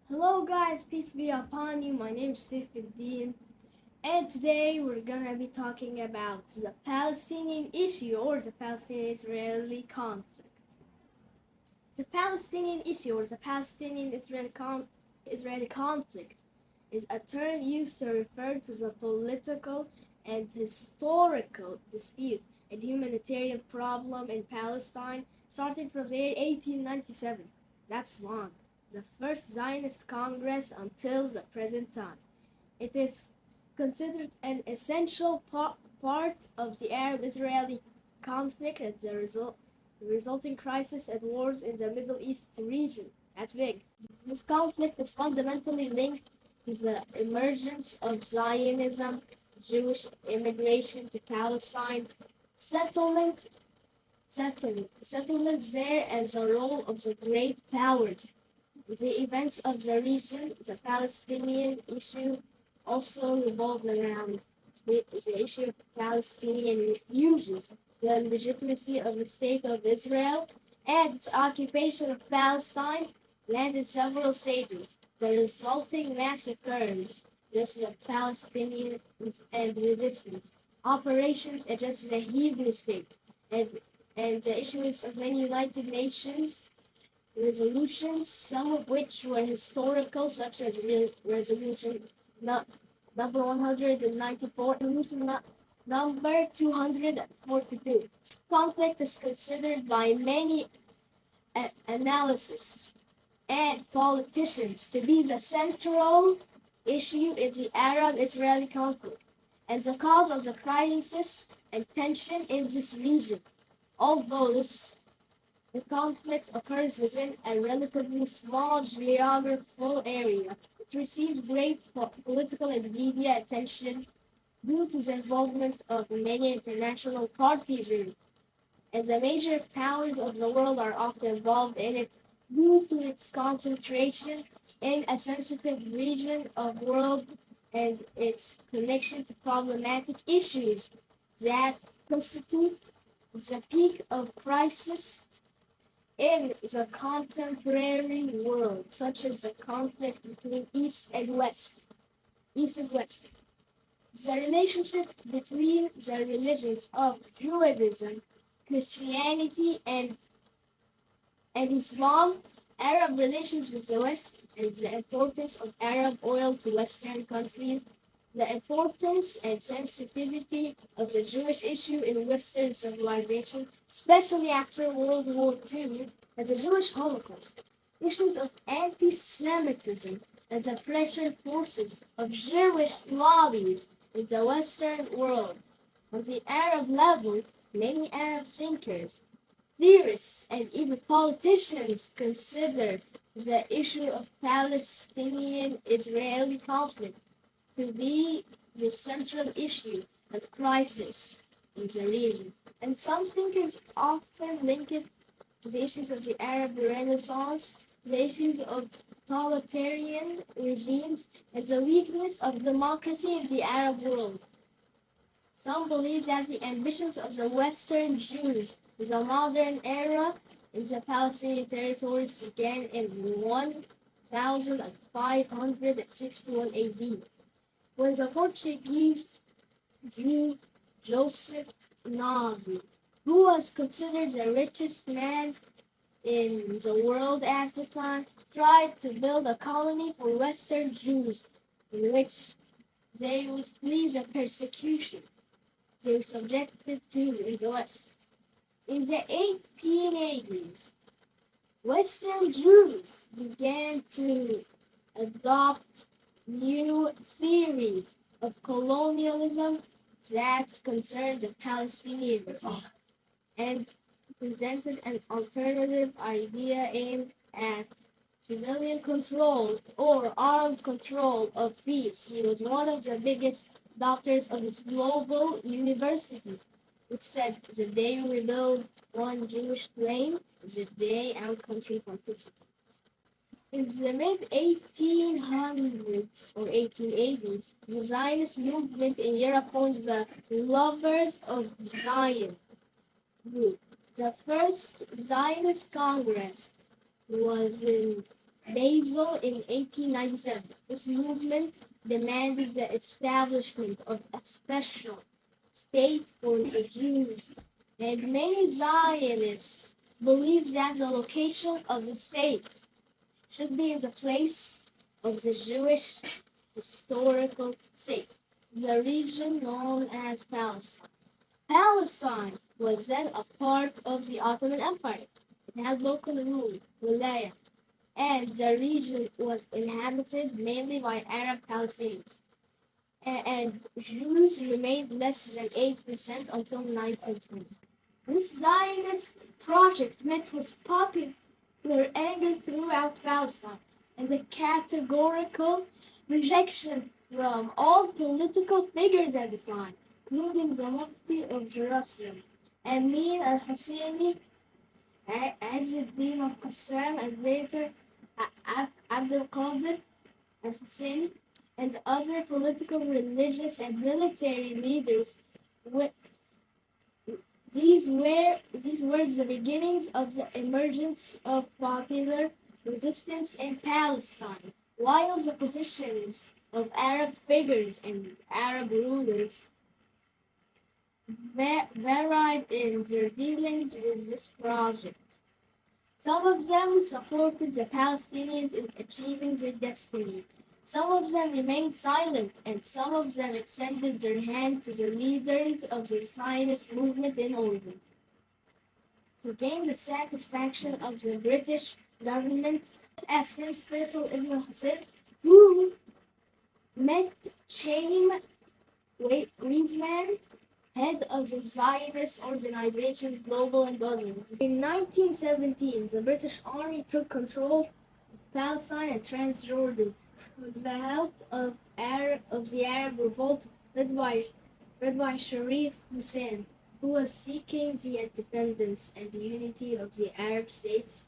Hello guys, peace be upon you. My name is Saifuddin, and today we're gonna be talking about the Palestinian issue or the Palestinian-Israeli conflict. The Palestinian issue or the Palestinian-Israeli conflict is a term used to refer to the political and historical dispute and humanitarian problem in Palestine starting from the year 1897. That's long. The first Zionist Congress until the present time. It is considered an essential part of the Arab-Israeli conflict as the resulting crisis and wars in the Middle East region. That's big. This conflict is fundamentally linked to the emergence of Zionism, Jewish immigration to Palestine, settlement, settlement there, and the role of the great powers. The events of the region, the Palestinian issue, also revolved around the issue of Palestinian refugees, the legitimacy of the State of Israel, and its occupation of Palestine ran in several stages. The resulting massacres against the Palestinians and resistance, operations against the Hebrew state, and, and the issues of many United Nations resolutions, some of which were historical, such as Resolution number 194, Resolution number 242. This conflict is considered by many analysts and politicians to be the central issue in the Arab-Israeli conflict and the cause of the crisis and tension in this region. Although the conflict occurs within a relatively small geographical area. It receives great political and media attention due to the involvement of many international parties in it, and the major powers of the world are often involved in it due to its concentration in a sensitive region of the world and its connection to problematic issues that constitute the peak of crisis in the contemporary world, such as the conflict between East and West. East and West. The relationship between the religions of Judaism, Christianity, and Islam, Arab relations with the West, and the importance of Arab oil to Western countries, the importance and sensitivity of the Jewish issue in Western civilization, especially after World War II, and the Jewish Holocaust, issues of anti Semitism, and the pressure forces of Jewish lobbies in the Western world. On the Arab level, many Arab thinkers, theorists, and even politicians consider the issue of Palestinian-Israeli conflict to be the central issue and crisis in the region. And some thinkers often link it to the issues of the Arab Renaissance, the issues of totalitarian regimes, and the weakness of democracy in the Arab world. Some believe that the ambitions of the Western Jews in the modern era in the Palestinian territories began in 1561 AD, when the Portuguese Jew Joseph Nazi, who was considered the richest man in the world at the time, tried to build a colony for Western Jews in which they would flee the persecution they were subjected to in the West. In the 1880s, Western Jews began to adopt new theories of colonialism that concerned the Palestinians and presented an alternative idea aimed at civilian control or armed control of peace. He was one of the biggest adopters of this global university, which said, "The day we build one Jewish plane, the day our country participates." In the mid-1800s or 1880s, the Zionist movement in Europe formed the Lovers of Zion group. The first Zionist Congress was in Basel in 1897. This movement demanded the establishment of a special state for the Jews, and many Zionists believed that the location of the state should be in the place of the Jewish historical state, the region known as Palestine. Palestine was then a part of the Ottoman Empire. It had local rule, wilaya, and the region was inhabited mainly by Arab Palestinians. And Jews remained less than 8% until 1920. This Zionist project met with popular anger throughout Palestine and a categorical rejection from all political figures at the time, including the Mufti of Jerusalem, Amin al-Husseini, Azzuddin al-Qassam, and later Abdul Qadir al-Husseini, and other political, religious, and military leaders. These were the beginnings of the emergence of popular resistance in Palestine, while the positions of Arab figures and Arab rulers varied in their dealings with this project. Some of them supported the Palestinians in achieving their destiny. Some of them remained silent, and some of them extended their hand to the leaders of the Zionist movement in order to gain the satisfaction of the British government, as Prince Faisal ibn Hussein, who met Chaim Weizmann, head of the Zionist organization Global Embezzlement. In 1917, the British Army took control of Palestine and Transjordan with the help of the Arab revolt led by Sharif Hussein, who was seeking the independence and unity of the Arab states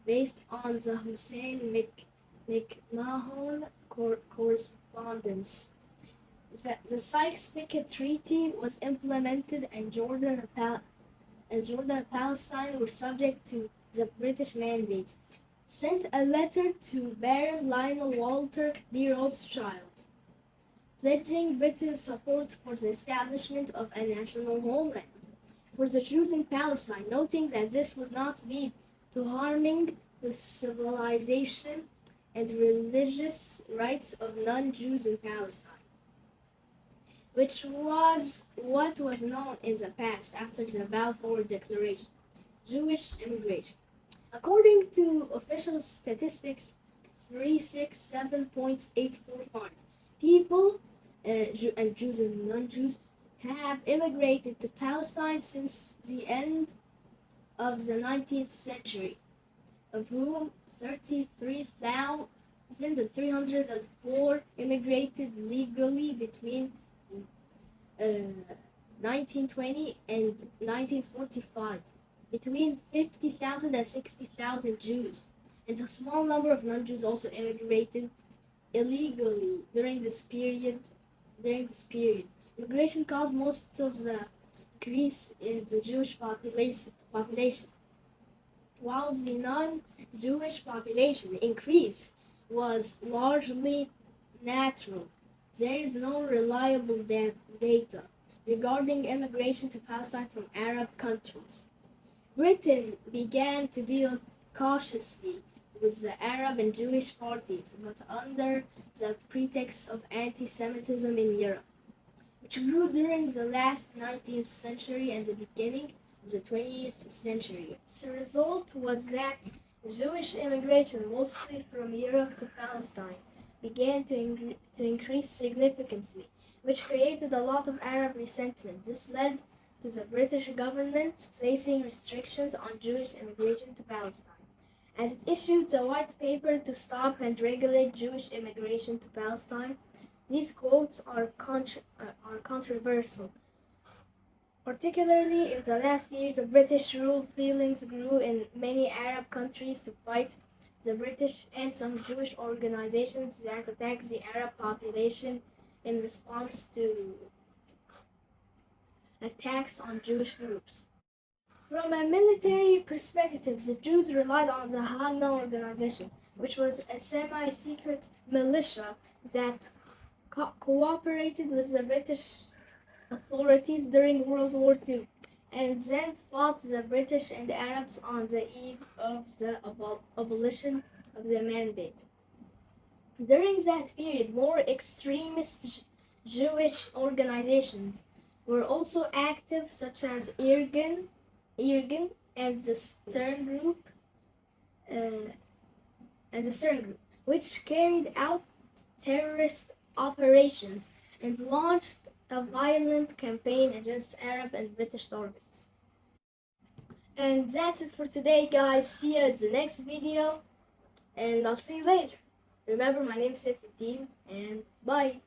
based on the Hussein-McMahon correspondence. The Sykes-Picot Treaty was implemented, and Jordan and Palestine were subject to the British mandate. Sent a letter to Baron Lionel Walter de Rothschild, pledging Britain's support for the establishment of a national homeland for the Jews in Palestine, noting that this would not lead to harming the civilization and religious rights of non-Jews in Palestine, which was what was known in the past after the Balfour Declaration. Jewish immigration. According to official statistics, 367.845 people, Jews and non-Jews, have immigrated to Palestine since the end of the 19th century, of whom 33,304 immigrated legally between 1920 and 1945, between 50,000 and 60,000 Jews, and a small number of non-Jews also immigrated illegally during this period. Immigration caused most of the increase in the Jewish population, while the non-Jewish population increase was largely natural. There is no reliable data regarding immigration to Palestine from Arab countries. Britain began to deal cautiously with the Arab and Jewish parties, but under the pretext of anti-Semitism in Europe, which grew during the last 19th century and the beginning of the 20th century. The result was that Jewish immigration, mostly from Europe to Palestine, began to increase significantly, which created a lot of Arab resentment. This led to the British government placing restrictions on Jewish immigration to Palestine, as it issued a white paper to stop and regulate Jewish immigration to Palestine. These quotes are controversial. Particularly in the last years of British rule, feelings grew in many Arab countries to fight the British and some Jewish organizations that attacked the Arab population in response to attacks on Jewish groups. From a military perspective, the Jews relied on the Haganah organization, which was a semi-secret militia that cooperated with the British authorities during World War II, and then fought the British and Arabs on the eve of the abolition of the mandate. During that period, more extremist Jewish organizations were also active, such as Irgun and the Stern Group, which carried out terrorist operations and launched a violent campaign against Arab and British targets. And that's it for today, guys. See you at the next video, and I'll see you later. Remember, my name is Pt2, and bye.